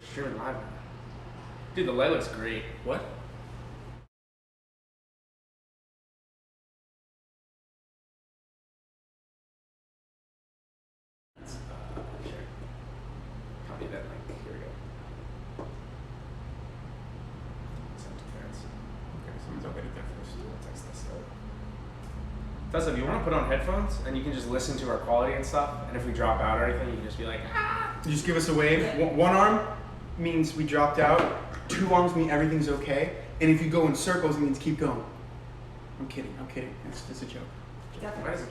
Streaming live. Dude, the light looks great. What? Sure. Copy that link. Here we go. Send to parents. Okay, someone's already there first. We'll text this out. Tessa, if you want to put on headphones and you can just listen to our quality and stuff, and if we drop out or anything, you can just be like, ah! You just give us a wave. One arm means we dropped out. Two arms mean everything's okay. And if you go in circles, it means keep going. I'm kidding. It's just a joke. Why does it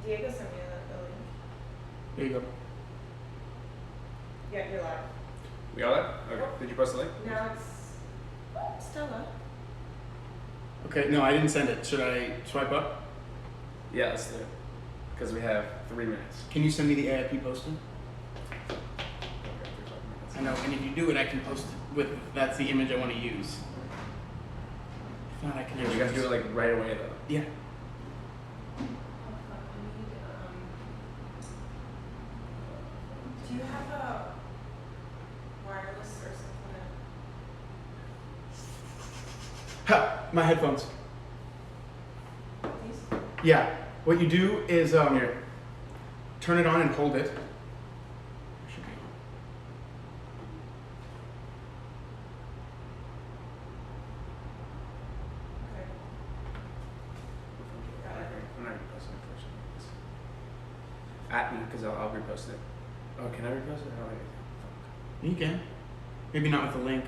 Diego sent me the link. There you go. Yeah, you're live. We got that? Okay. Did you post the link? Now it's Stella. Okay, no, I didn't send it. Should I swipe up? Yeah, let's do it. Because we have 3 minutes. Can you send me the AIP posting? Okay, 35 minutes. I know, and if you do it, I can post it with, that's the image I want to use. If not, I can Yeah, we gotta do it like right away though. Yeah. Oh fuck, I need do you have a wireless or something? Ha! My headphones. These? Yeah. What you do is Here. turn it on and hold it. Should be Okay. Got it. I'm not reposting it first. At me, because I'll repost it. Oh, can I repost it? How do I do on. You can. Maybe not with the link.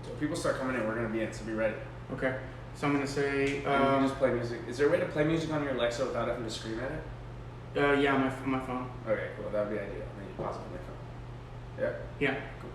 So if people start coming in, we're gonna be in, so be ready. Okay. So I'm gonna say And you can just play music. Is there a way to play music on your Alexa without having to scream at it? yeah, my phone. Okay, cool. That would be ideal. Then you pause it on your phone. Yeah? Yeah. Cool.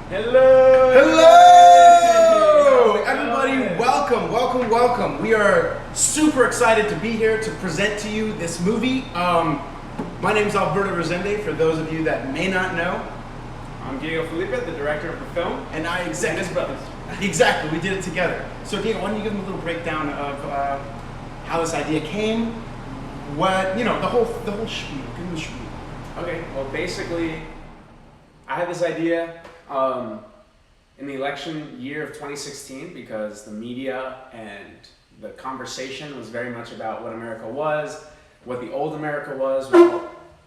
Hello! Hello! Everybody, welcome. We are super excited to be here to present to you this movie. My name is Alberto Rosende, for those of you that may not know. I'm Diego Felipe, the director of the film. And I His brothers. Exactly, we did it together. So Diego, why don't you give them a little breakdown of how this idea came, what, the whole spiel, give them the spiel. Okay, well basically, I had this idea in the election year of 2016 because the media and the conversation was very much about what America was, what the old America was,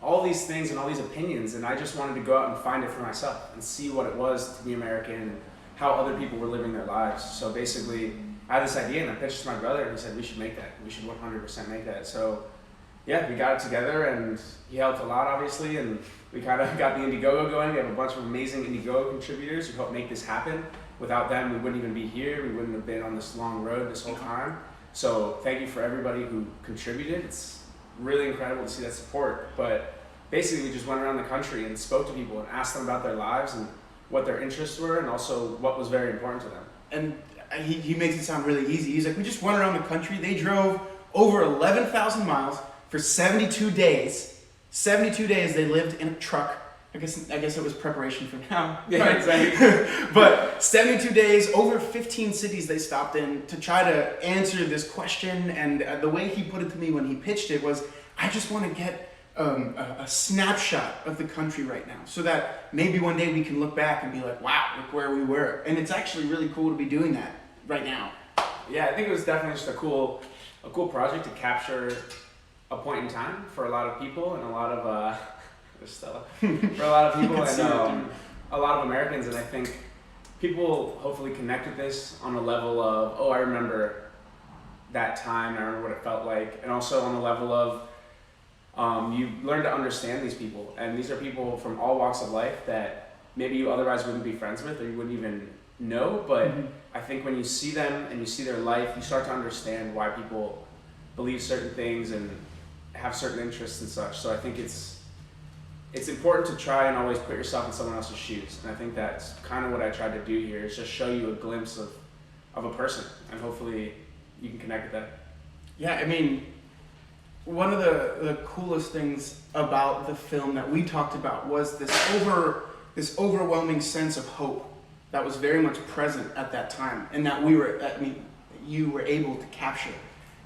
all these things and all these opinions, and I just wanted to go out and find it for myself and see what it was to be American and how other people were living their lives. So basically, I had this idea and I pitched it to my brother and he said, we should make that. We should 100% make that. So yeah, we got it together and he helped a lot, obviously, and we kind of got the Indiegogo going. We have a bunch of amazing Indiegogo contributors who helped make this happen. Without them, we wouldn't even be here. We wouldn't have been on this long road this whole time. So thank you for everybody who contributed. It's really incredible to see that support. But basically, we just went around the country and spoke to people and asked them about their lives and what their interests were and also what was very important to them. And he makes it sound really easy. He's like, we just went around the country. They drove over 11,000 miles for 72 days. 72 days they lived in a truck. I guess it was preparation for now. Yeah, exactly. But 72 days, over 15 cities they stopped in to try to answer this question. And the way he put it to me when he pitched it was, I just want to get a snapshot of the country right now so that maybe one day we can look back and be like, wow, look where we were. And it's actually really cool to be doing that right now. Yeah, I think it was definitely just a cool project to capture a point in time for a lot of people and a lot of Stella for a lot of people and a lot of Americans, and I think people hopefully connect with this on a level of, oh, I remember that time, I remember what it felt like, and also on the level of you learn to understand these people, and these are people from all walks of life that maybe you otherwise wouldn't be friends with or you wouldn't even know, but I think when you see them and you see their life, you start to understand why people believe certain things and have certain interests and such. So I think it's important to try and always put yourself in someone else's shoes, and I think that's kind of what I tried to do here, is just show you a glimpse of a person, and hopefully you can connect with that. Yeah, I mean, one of the coolest things about the film that we talked about was this overwhelming sense of hope that was very much present at that time, and that you were able to capture.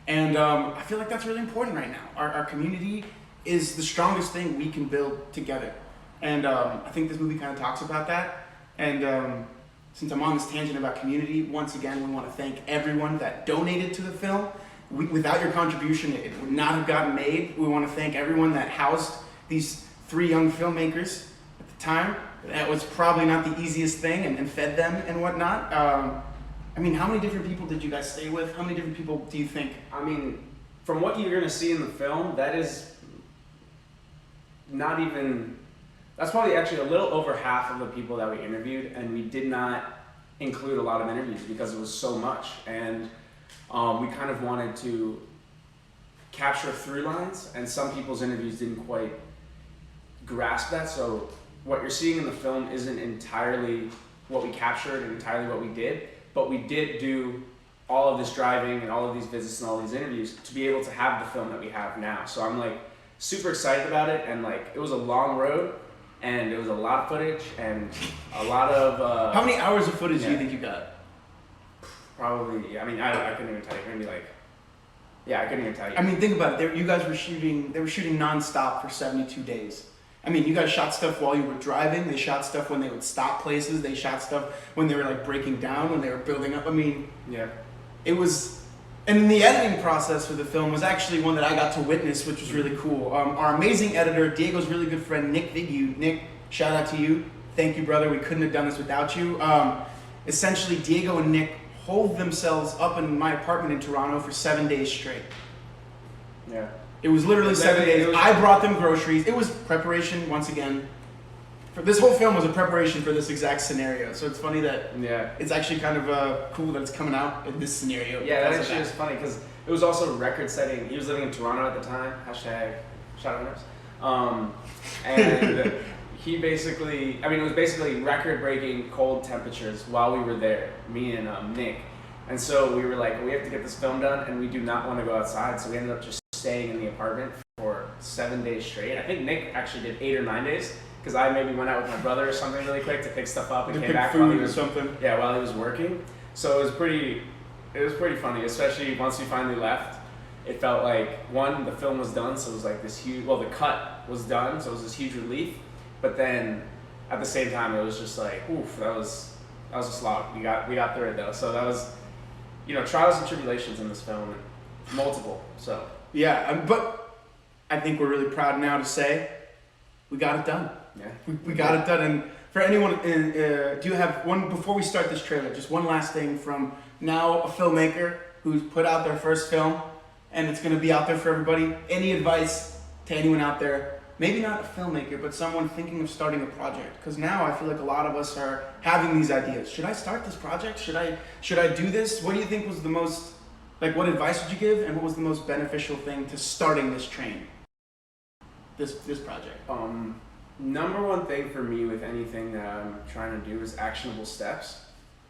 And I feel like that's really important right now. Our community is the strongest thing we can build together. And I think this movie kind of talks about that. And since I'm on this tangent about community, once again, we want to thank everyone that donated to the film. Without your contribution, it would not have gotten made. We want to thank everyone that housed these 3 young filmmakers at the time. That was probably not the easiest thing, and fed them and whatnot. I mean, how many different people did you guys stay with? How many different people do you think? I mean, from what you're going to see in the film, that is not even, that's probably actually a little over half of the people that we interviewed, and we did not include a lot of interviews because it was so much, and we kind of wanted to capture through lines, and some people's interviews didn't quite grasp that, so what you're seeing in the film isn't entirely what we captured and entirely what we did, but we did do all of this driving and all of these visits and all these interviews to be able to have the film that we have now. So I'm like super excited about it, and like it was a long road, and it was a lot of footage and a lot of. How many hours of footage do you think you got? Probably. I mean, I couldn't even tell you. Maybe like. Yeah, I couldn't even tell you. I mean, think about it. You guys were shooting. They were shooting nonstop for 72 days. I mean, you guys shot stuff while you were driving. They shot stuff when they would stop places. They shot stuff when they were like breaking down, when they were building up. I mean, yeah, it was. And the editing process for the film was actually one that I got to witness, which was really cool. Our amazing editor, Diego's really good friend, Nick Vigu. Nick, shout out to you. Thank you, brother. We couldn't have done this without you. Essentially, Diego and Nick holed themselves up in my apartment in Toronto for 7 days straight. Yeah. It was literally 7 days. I brought them groceries. It was preparation, once again. This whole film was a preparation for this exact scenario. So it's funny that it's actually kind of cool that it's coming out in this scenario. Yeah, that actually is funny because it was also record setting. He was living in Toronto at the time. Hashtag shout out winners. And he basically, I mean, it was basically record-breaking cold temperatures while we were there, me and Nick. And so we were like, we have to get this film done, and we do not want to go outside. So we ended up just staying in the apartment for 7 days straight. I think Nick actually did 8 or 9 days, because I maybe went out with my brother or something really quick to pick stuff up and came back while he was while he was working. So it was pretty funny, especially once we finally left. It felt like, one, the film was done, so it was like this huge, well, the cut was done, so it was this huge relief. But then at the same time, it was just like, oof, that was a slog. We got through it though. So that was, trials and tribulations in this film, and multiple. So yeah, but I think we're really proud now to say we got it done. yeah, we got it done. And for anyone, do you have one before we start this trailer? Just one last thing from now a filmmaker who's put out their first film, and it's going to be out there for everybody. Any advice to anyone out there? Maybe not a filmmaker, but someone thinking of starting a project. Because now I feel like a lot of us are having these ideas. Should I start this project? Should I do this? What do you think was the most, what advice would you give, and what was the most beneficial thing to starting this train? This project. Number one thing for me with anything that I'm trying to do is actionable steps.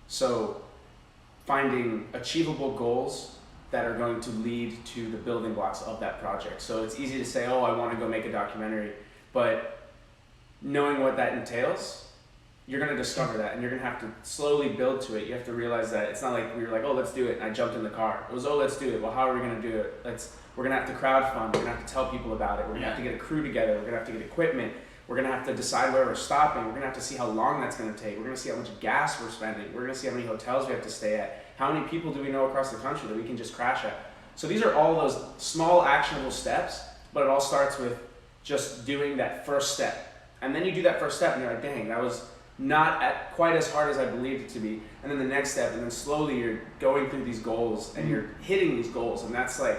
So finding achievable goals that are going to lead to the building blocks of that project. So it's easy to say, oh, I want to go make a documentary, but knowing what that entails, you're going to discover that, and you're going to have to slowly build to it. You have to realize that it's not like we were like, oh, let's do it, and I jumped in the car. It was, oh, let's do it. Well, how are we going to do it? We're going to have to crowdfund. We're going to have to tell people about it. We're going to have to get a crew together. We're going to have to get equipment. We're going to have to decide where we're stopping. We're going to have to see how long that's going to take. We're going to see how much gas we're spending. We're going to see how many hotels we have to stay at. How many people do we know across the country that we can just crash at? So these are all those small actionable steps, but it all starts with just doing that first step. And then you do that first step and you're like, dang, that was not quite as hard as I believed it to be. And then the next step, and then slowly you're going through these goals and you're hitting these goals. And that's like,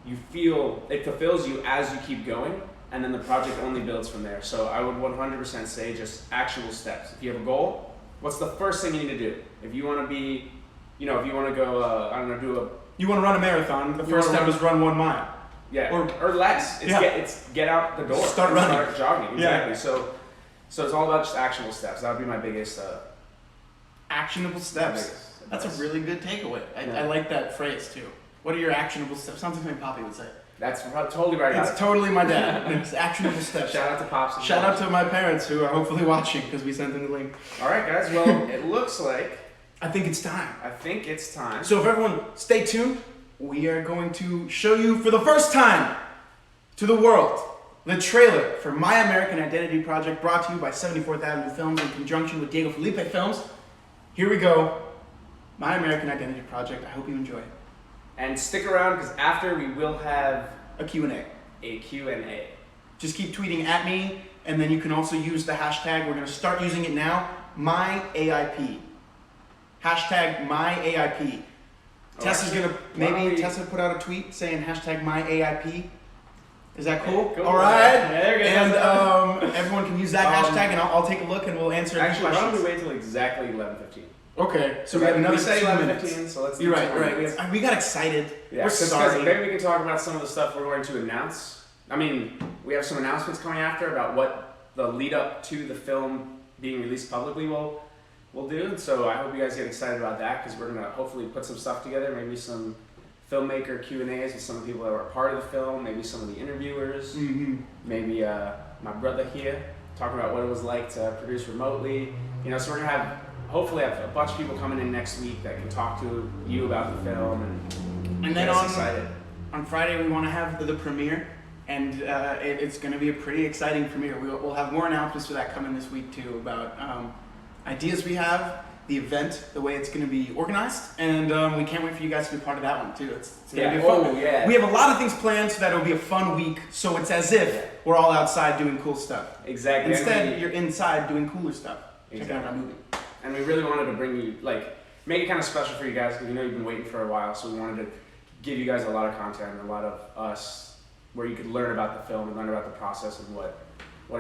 you feel, it fulfills you as you keep going, and then the project only builds from there. So I would 100% say just actionable steps. If you have a goal, what's the first thing you need to do? If you want to be, if you want to go, you want to run a marathon, the first step is run 1 mile. Yeah, or less. It's get out the door. Start running. Start jogging, exactly. Yeah. So it's all about just actionable steps. That would be my biggest... actionable steps. That's a really good takeaway. I like that phrase too. What are your actionable steps? Sounds like something Poppy would say. That's totally right. It's totally my dad. It's actionable steps. Shout out to Pops. Shout out to my parents who are hopefully watching because we sent them the link. All right, guys. Well, it looks like... I think it's time. So if everyone stay tuned, we are going to show you for the first time to the world the trailer for My American Identity Project, brought to you by 74th Avenue Films in conjunction with Diego Felipe Films. Here we go. My American Identity Project. I hope you enjoy it. And stick around because after we will have a Q&A. Just keep tweeting at me, and then you can also use the hashtag. We're going to start using it now. MyAIP. Hashtag MyAIP. Tessa's going to, Tessa put out a tweet saying hashtag MyAIP. Is that cool? Cool. All right. There we go. And everyone can use that hashtag, and I'll take a look and we'll answer any questions. questions. Why don't we wait till exactly 11:15? Okay, so we have another 2 minutes. 11:15, so let's do You're right. We got excited. Yeah, we're sorry. Maybe we can talk about some of the stuff we're going to announce. I mean, we have some announcements coming after about what the lead up to the film being released publicly will do. So I hope you guys get excited about that, because we're going to hopefully put some stuff together, maybe some filmmaker Q&As with some of the people that were a part of the film, maybe some of the interviewers, maybe my brother here talking about what it was like to produce remotely. So we're going to hopefully have a bunch of people coming in next week that can talk to you about the film and then excited. On Friday we want to have the premiere, and it's going to be a pretty exciting premiere. We'll have more announcements for that coming this week too, about ideas we have, the event, the way it's going to be organized, and we can't wait for you guys to be part of that one too. It's going to be fun. Yeah. We have a lot of things planned so that it'll be a fun week, so it's as if we're all outside doing cool stuff. Exactly. Instead, you're inside doing cooler stuff. Checking out our movie. And we really wanted to bring you, make it kind of special for you guys, because you've been waiting for a while, so we wanted to give you guys a lot of content and a lot of us where you could learn about the film and learn about the process and what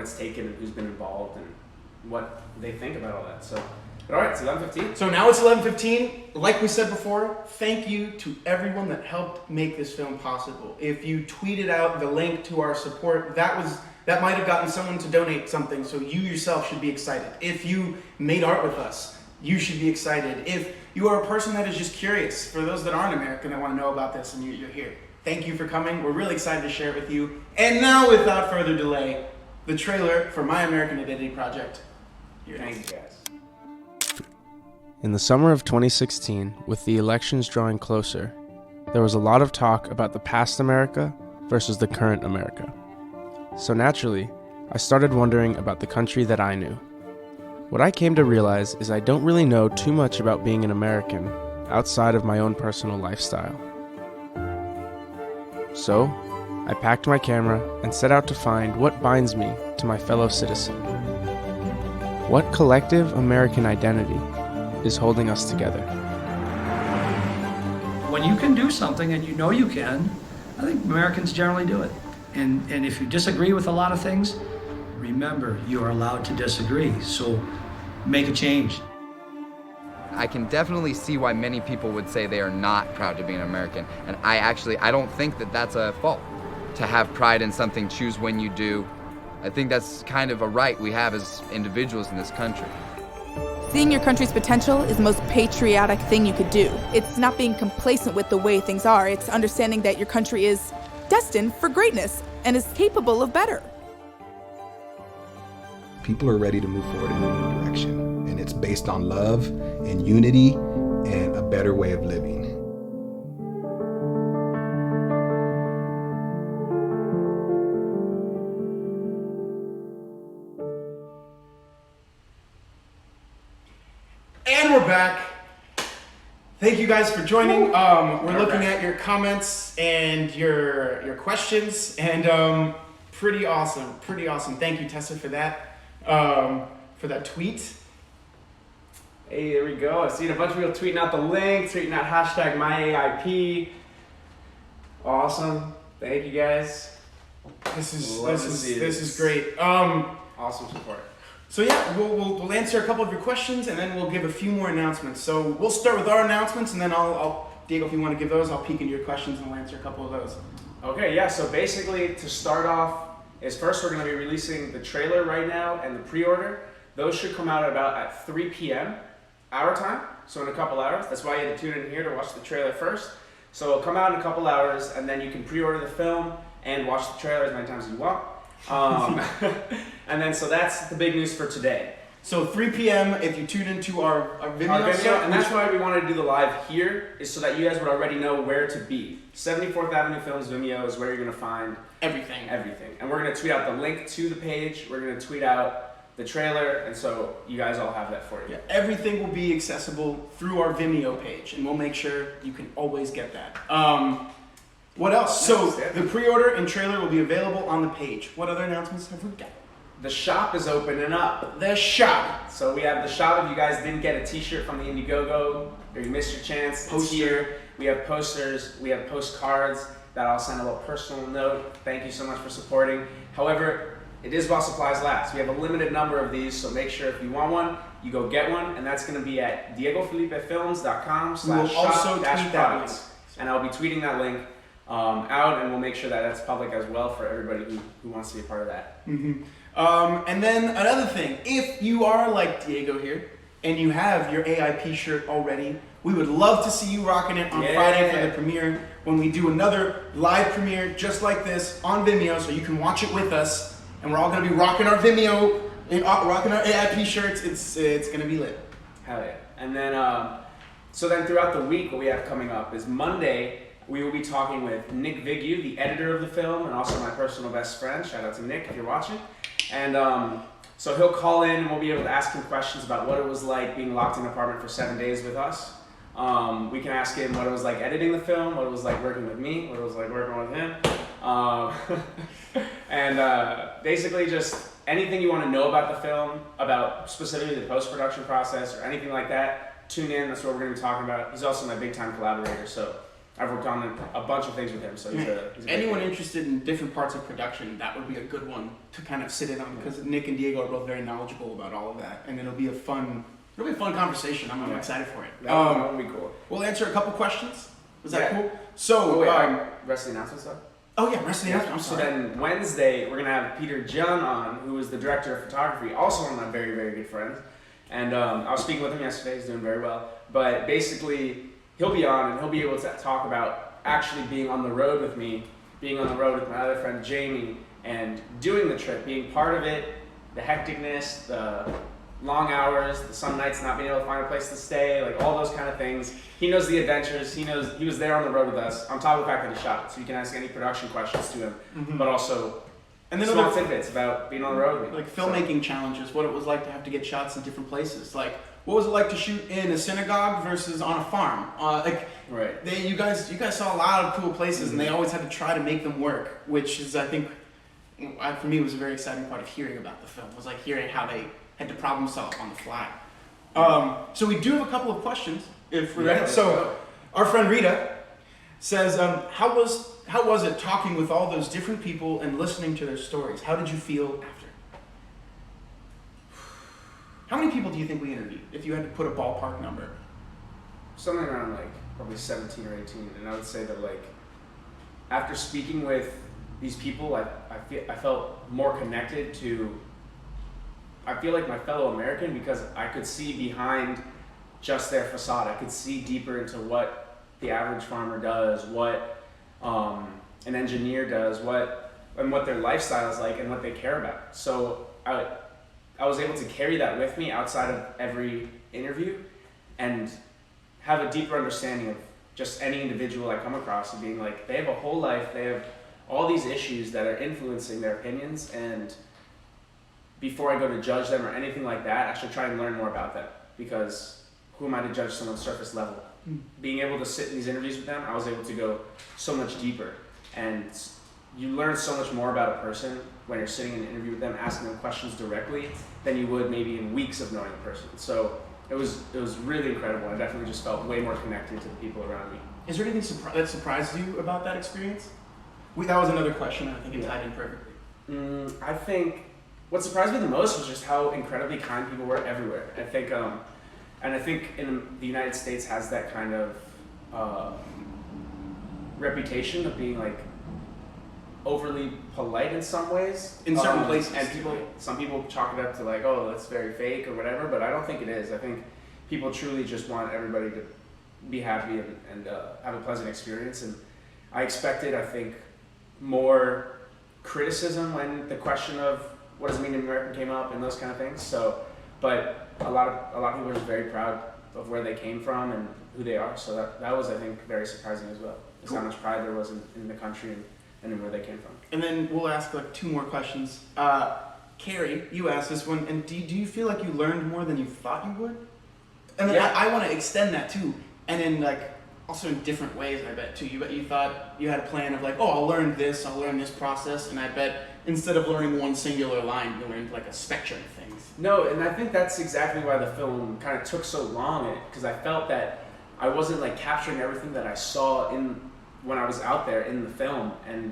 it's taken and who's been involved and what they think about all that. So, but all right, it's 11:15. So now it's 11:15. Like we said before, thank you to everyone that helped make this film possible. If you tweeted out the link to our support, that was that might have gotten someone to donate something, so you yourself should be excited. If you made art with us, you should be excited. If you are a person that is just curious, for those that aren't American that want to know about this and you're here, thank you for coming. We're really excited to share it with you. And now, without further delay, the trailer for My American Identity Project. Thank you guys. In the summer of 2016, with the elections drawing closer, there was a lot of talk about the past America versus the current America. So naturally, I started wondering about the country that I knew. What I came to realize is I don't really know too much about being an American outside of my own personal lifestyle. So, I packed my camera and set out to find what binds me to my fellow citizen. What collective American identity is holding us together? When you can do something and you know you can, I think Americans generally do it. And if you disagree with a lot of things, remember, you are allowed to disagree. So make a change. I can definitely see why many people would say they are not proud to be an American. And I don't think that that's a fault. To have pride in something, choose when you do. I think that's kind of a right we have as individuals in this country. Seeing your country's potential is the most patriotic thing you could do. It's not being complacent with the way things are. It's understanding that your country is destined for greatness and is capable of better. People are ready to move forward in a new direction, and it's based on love and unity and a better way of living. And we're back. Thank you guys for joining. We're looking at your comments and your questions, and pretty awesome. Thank you, Tessa, for that tweet. Hey, there we go. I've seen a bunch of people tweeting out the link, tweeting out hashtag MyAIP. Awesome. Thank you guys. This Love to see this. is great. Awesome support. So yeah, we'll answer a couple of your questions, and then we'll give a few more announcements. So we'll start with our announcements, and then I'll Diego, if you want to give those, I'll peek into your questions and we'll answer a couple of those. Okay, yeah, so basically to start off is first we're going to be releasing the trailer right now and the pre-order. Those should come out at 3 p.m. our time, so in a couple hours. That's why you had to tune in here to watch the trailer first. So it'll come out in a couple hours, and then you can pre-order the film and watch the trailer as many times as you want. And then, so that's the big news for today. So 3 p.m. if you tune into our Vimeo. And that's why we wanted to do the live here, is so that you guys would already know where to be. 74th Avenue Films Vimeo is where you're going to find everything. And we're going to tweet out the link to the page. We're going to tweet out the trailer, and so you guys all have that for you. Yeah, everything will be accessible through our Vimeo page, and we'll make sure you can always get that. What else? So the pre-order and trailer will be available on the page. What other announcements have we got? The shop is opening up. The shop. So we have the shop. If you guys didn't get a t-shirt from the Indiegogo, or you missed your chance, it's here. We have posters, we have postcards that I'll send a little personal note. Thank you so much for supporting. However, it is while supplies last. We have a limited number of these, so make sure if you want one, you go get one, and that's going to be at diegofilipefilms.com/shop-products. And I'll be tweeting that link out, and we'll make sure that that's public as well for everybody who wants to be a part of that. Mm-hmm. And then another thing, if you are like Diego here and you have your AIP shirt already, we would love to see you rocking it on Friday for the premiere, when we do another live premiere just like this on Vimeo, so you can watch it with us, and we're all going to be rocking our Vimeo, rocking our AIP shirts. It's going to be lit. Hell yeah. And then, so then throughout the week, what we have coming up is Monday, we will be talking with Nick Vigu, the editor of the film, and also my personal best friend. Shout out to Nick if you're watching. And so he'll call in, and we'll be able to ask him questions about what it was like being locked in an apartment for 7 days with us. We can ask him what it was like editing the film, what it was like working with me, what it was like working with him. And basically just anything you want to know about the film, about specifically the post-production process or anything like that, tune in. That's what we're going to be talking about. He's also my big-time collaborator, so I've worked on a bunch of things with him. So he's a anyone interested in different parts of production, that would be a good one to kind of sit in on, because Nick and Diego are both very knowledgeable about all of that, and it'll be a fun conversation. I'm excited for it. That would be cool. We'll answer a couple questions. Is that cool? So, rest of the announcements stuff? Oh yeah, rest of the announcement. I'm So sorry. then Wednesday, we're going to have Peter Jun on, who is the director of photography, also one of my very, very good friends. And I was speaking with him yesterday, he's doing very well. But basically, he'll be on and he'll be able to talk about actually being on the road with me, being on the road with my other friend Jamie, and doing the trip, being part of it, the hecticness, the long hours, the some nights not being able to find a place to stay, like all those kind of things. He knows the adventures, he was there on the road with us, on top of the fact that he shot it, so you can ask any production questions to him, but also And then small other tidbits about being on the road with me. like filmmaking challenges, what it was like to have to get shots in different places. Like, what was it like to shoot in a synagogue versus on a farm? Right. You guys saw a lot of cool places, and they always had to try to make them work, which is, I think, for me, was a very exciting part of hearing about the film. Was like hearing how they had to problem solve on the fly. So we do have a couple of questions, if we're ready. let's So, go. our friend Rita says, how was it talking with all those different people and listening to their stories? How did you feel after? How many people do you think we interviewed, if you had to put a ballpark number? Something around like probably 17 or 18, and I would say that like after speaking with these people, I felt more connected to. I feel like my fellow American because I could see behind just their facade. I could see deeper into what the average farmer does, what an engineer does, what their lifestyle is like, and what they care about. So I was able to carry that with me outside of every interview, and have a deeper understanding of just any individual I come across, and being like, they have a whole life, they have all these issues that are influencing their opinions, and before I go to judge them or anything like that, I should try and learn more about them, because who am I to judge someone's surface level? Being able to sit in these interviews with them, I was able to go so much deeper, and you learn so much more about a person when you're sitting in an interview with them, asking them questions directly, than you would maybe in weeks of knowing a person. So it was really incredible. I definitely just felt way more connected to the people around me. Is there anything that surprised you about that experience? That was another question, and I think it tied in perfectly. I think what surprised me the most was just how incredibly kind people were everywhere. I think, and I think in the United States has that kind of reputation of being like overly polite in some ways. In certain places. And some people chalk it up to like, oh, that's very fake or whatever, but I don't think it is. I think people truly just want everybody to be happy and have a pleasant experience. And I expected, I think, more criticism when the question of what does it mean to be American came up and those kind of things. So, but a lot of people are just very proud of where they came from and who they are. So that was, I think, very surprising as well. Just how much pride there was in the country and in where they came from. And then we'll ask like two more questions. Carrie, you asked this one, and do you feel like you learned more than you thought you would? And then Yeah. I want to extend that too, and in like also in different ways. I bet too. You thought you had a plan of like, oh, I'll learn this process, and I bet instead of learning one singular line, you learned like a spectrum of things. No, and I think that's exactly why the film kind of took so long, because I felt that I wasn't like capturing everything that I saw when I was out there in the film, and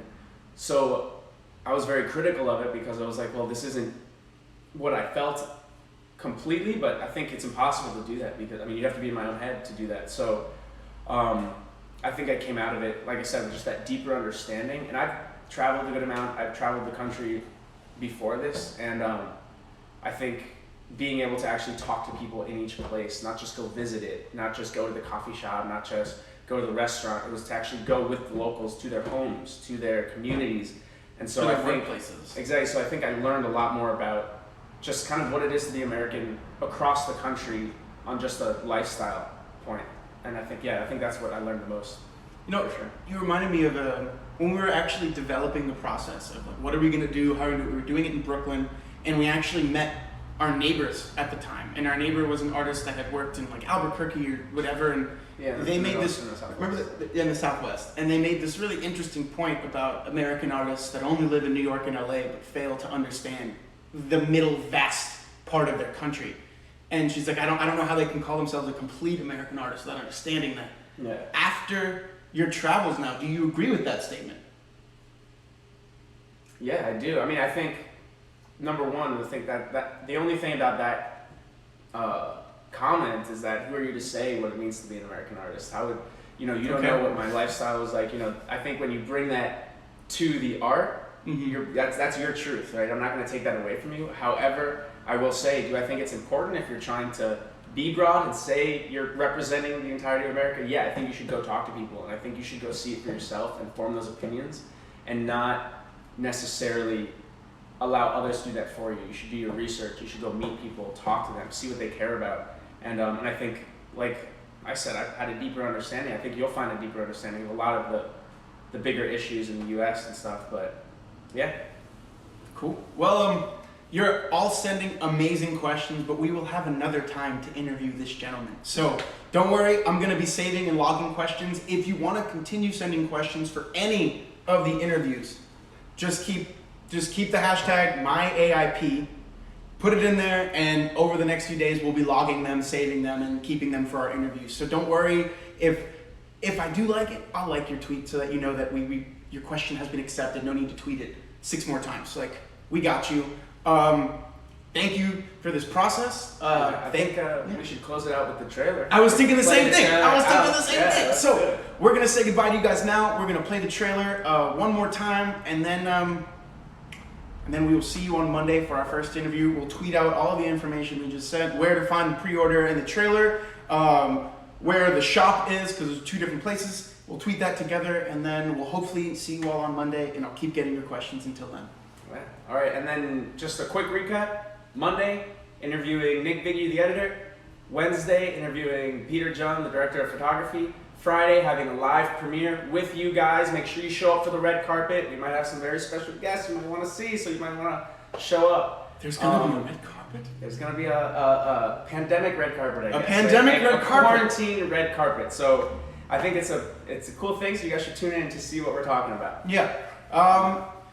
so I was very critical of it because I was like, well, this isn't what I felt completely, but I think it's impossible to do that because, I mean, you have to be in my own head to do that. So I think I came out of it, like I said, with just that deeper understanding. And I've traveled a good amount. I've traveled the country before this, and I think being able to actually talk to people in each place, not just go visit it, not just go to the coffee shop, not just go to the restaurant, it was to actually go with the locals to their homes, to their communities. And so To I their think workplaces. exactly. So I think I learned a lot more about just kind of what it is to be American across the country on just a lifestyle point. And I think that's what I learned the most. You know, For sure. you reminded me of when we were actually developing the process of like, what are we going to do? How are we going to do it? We were doing it in Brooklyn, and we actually met our neighbors at the time. And our neighbor was an artist that had worked in like Albuquerque or whatever, and they made this. Remember in the Southwest, and they made this really interesting point about American artists that only live in New York and LA but fail to understand the middle vast part of their country. And she's like, I don't know how they can call themselves a complete American artist without understanding that. Yeah. After your travels now, do you agree with that statement? Yeah, I do. I mean, I think number one, I think that the only thing about that comment is that who are you to say what it means to be an American artist? How would you don't know what my lifestyle was like. I think when you bring that to the art, Mhm. that's your truth, right? I'm not going to take that away from you. However, I will say, do I think it's important if you're trying to be broad and say you're representing the entirety of America? Yeah, I think you should go talk to people, and I think you should go see it for yourself and form those opinions, and not necessarily allow others to do that for you. You should do your research. You should go meet people, talk to them, see what they care about, and I think, like I said, I've had a deeper understanding. I think you'll find a deeper understanding of a lot of the bigger issues in the U.S. and stuff. But yeah. Cool. Well, you're all sending amazing questions, but we will have another time to interview this gentleman. So don't worry, I'm going to be saving and logging questions. If you want to continue sending questions for any of the interviews, just keep the hashtag MyAIP, put it in there, and over the next few days we'll be logging them, saving them, and keeping them for our interviews. So don't worry, if I do like it, I'll like your tweet so that you know that your question has been accepted. No need to tweet it 6 more times. Like, we got you. Thank you for this process. I think we should close it out with the trailer. I was thinking the Play same thing. trailer I was thinking out. the same Yeah, thing. let's do So it. we're gonna say goodbye to you guys now. We're gonna play the trailer one more time, and then we will see you on Monday for our first interview. We'll tweet out all of the information we just said, where to find the pre-order and the trailer, where the shop is, because there's 2 different places. We'll tweet that together, and then we'll hopefully see you all on Monday, and I'll keep getting your questions until then. All right, and then just a quick recap. Monday, interviewing Nick Biggie, the editor. Wednesday, interviewing Peter Jung, the director of photography. Friday, having a live premiere with you guys. Make sure you show up for the red carpet. We might have some very special guests you might want to see, so you might want to show up. There's gonna be a red carpet. There's going to be a pandemic red carpet, I guess. A pandemic red carpet? A quarantine red carpet. So I think it's a cool thing, so you guys should tune in to see what we're talking about. Yeah.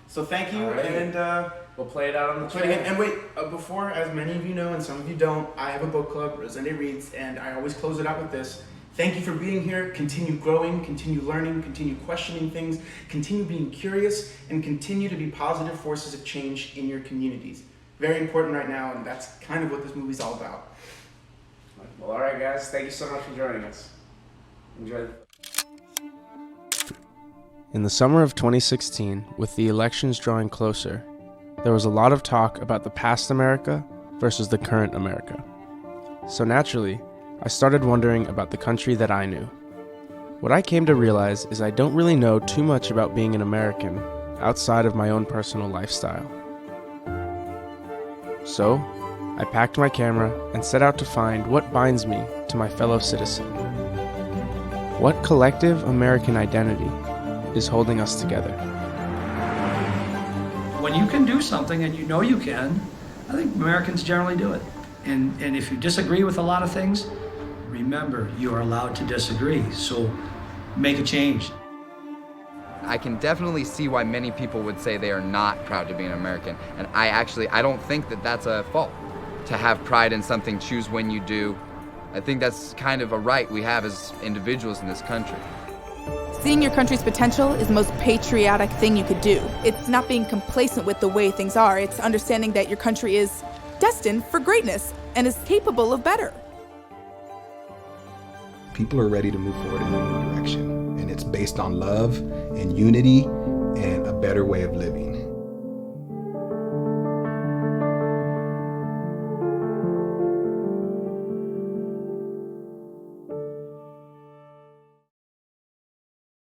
So thank you, Alrighty. and We'll play it out on the play it again. trailer. And wait, before, as many of you know, and some of you don't, I have a book club, Rosende Reads, and I always close it out with this. Thank you for being here. Continue growing, continue learning, continue questioning things, continue being curious, and continue to be positive forces of change in your communities. Very important right now, and that's kind of what this movie's all about. Well, all right, guys. Thank you so much for joining us. Enjoy. In the summer of 2016, with the elections drawing closer, there was a lot of talk about the past America versus the current America. So naturally, I started wondering about the country that I knew. What I came to realize is I don't really know too much about being an American outside of my own personal lifestyle. So, I packed my camera and set out to find what binds me to my fellow citizen. What collective American identity is holding us together? When you can do something and you know you can, I think Americans generally do it. And if you disagree with a lot of things, remember, you are allowed to disagree. So make a change. I can definitely see why many people would say they are not proud to be an American. And I don't think that that's a fault. To have pride in something, choose when you do. I think that's kind of a right we have as individuals in this country. Seeing your country's potential is the most patriotic thing you could do. It's not being complacent with the way things are. It's understanding that your country is destined for greatness and is capable of better. People are ready to move forward in a new direction, and it's based on love and unity and a better way of living.